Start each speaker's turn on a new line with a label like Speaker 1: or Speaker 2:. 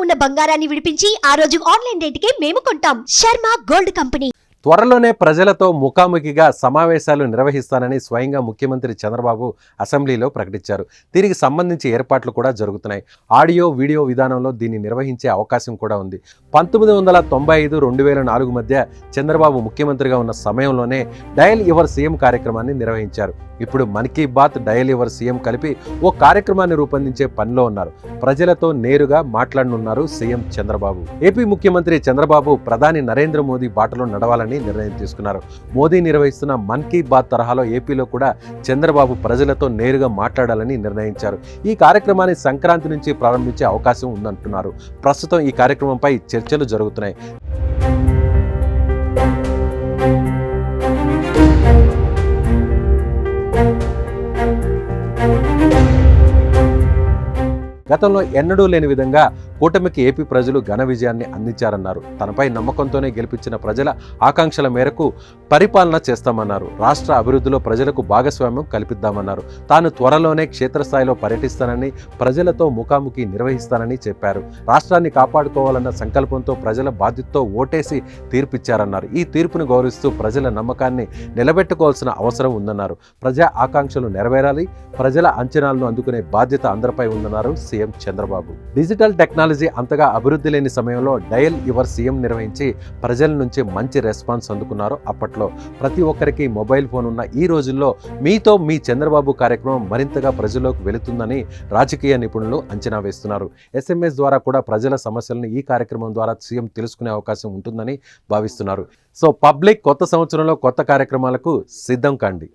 Speaker 1: ఉన్న బంగారాన్ని విడిపించి ఆ రోజు ఆన్లైన్ రేటుకే మేము కొంటాం. Sharma gold company.
Speaker 2: త్వరలోనే ప్రజలతో ముఖాముఖిగా సమావేశాలు నిర్వహిస్తానని స్వయంగా ముఖ్యమంత్రి చంద్రబాబు అసెంబ్లీలో ప్రకటించారు. దీనికి సంబంధించి ఏర్పాట్లు కూడా జరుగుతున్నాయి. ఆడియో వీడియో విధానంలో దీన్ని నిర్వహించే అవకాశం కూడా ఉంది. 1995-2004 మధ్య చంద్రబాబు ముఖ్యమంత్రిగా ఉన్న సమయంలోనే డయల్ యువర్ సీఎం కార్యక్రమాన్ని నిర్వహించారు. ఇప్పుడు Mann Ki Baat, dial your CM కలిపి ఓ కార్యక్రమాన్ని రూపొందించే పనిలో ఉన్నారు. ప్రజలతో నేరుగా మాట్లాడనున్నారు సీఎం చంద్రబాబు. ఏపీ ముఖ్యమంత్రి చంద్రబాబు ప్రధాని నరేంద్ర మోదీ బాటలో నడవాలని నిర్ణయం తీసుకున్నారు. మోదీ నిర్వహిస్తున్న మన్ కీ బాత్ తరహాలో ఏపీలో కూడా చంద్రబాబు ప్రజలతో నేరుగా మాట్లాడాలని నిర్ణయించారు. ఈ కార్యక్రమాన్ని సంక్రాంతి నుంచి ప్రారంభించే అవకాశం ఉందంటున్నారు. ప్రస్తుతం ఈ కార్యక్రమంపై చర్చలు జరుగుతున్నాయి. గతంలో ఎన్నడూ లేని విధంగా కూటమికి ఏపీ ప్రజలు ఘన విజయాన్ని అందించారన్నారు. తనపై నమ్మకంతోనే గెలిపించిన ప్రజల ఆకాంక్షల మేరకు పరిపాలన చేస్తామన్నారు. రాష్ట్ర అభివృద్ధిలో ప్రజలకు భాగస్వామ్యం కల్పిద్దామన్నారు. తాను త్వరలోనే క్షేత్రస్థాయిలో పర్యటిస్తానని, ప్రజలతో ముఖాముఖి నిర్వహిస్తానని చెప్పారు. రాష్ట్రాన్ని కాపాడుకోవాలన్న సంకల్పంతో ప్రజల బాధ్యతతో ఓటేసి తీర్పిచ్చారన్నారు. ఈ తీర్పును గౌరవిస్తూ ప్రజల నమ్మకాన్ని నిలబెట్టుకోవాల్సిన అవసరం ఉందన్నారు. ప్రజా ఆకాంక్షలు నెరవేరాలి, ప్రజల అంచనాలను అందుకునే బాధ్యత అందరిపై ఉందన్నారు సీఎం చంద్రబాబు. డిజిటల్ టెక్నాలజీ అంతగా అభివృద్ధి లేని సమయంలో డయల్ యువర్ సీఎం నిర్వహించి ప్రజల నుంచి మంచి రెస్పాన్స్ అందుకున్నారు. అప్పట్లో ప్రతి ఒక్కరికి మొబైల్ ఫోన్ ఉన్న ఈ రోజుల్లో మీతో మీ చంద్రబాబు కార్యక్రమం మరింతగా ప్రజల్లోకి వెళుతుందని రాజకీయ నిపుణులు అంచనా వేస్తున్నారు. SMS ద్వారా కూడా ప్రజల సమస్యలను ఈ కార్యక్రమం ద్వారా సీఎం తెలుసుకునే అవకాశం ఉంటుందని భావిస్తున్నారు. సో పబ్లిక్ కొత్త సంవత్సరంలో కొత్త కార్యక్రమాలకు సిద్ధం కండి.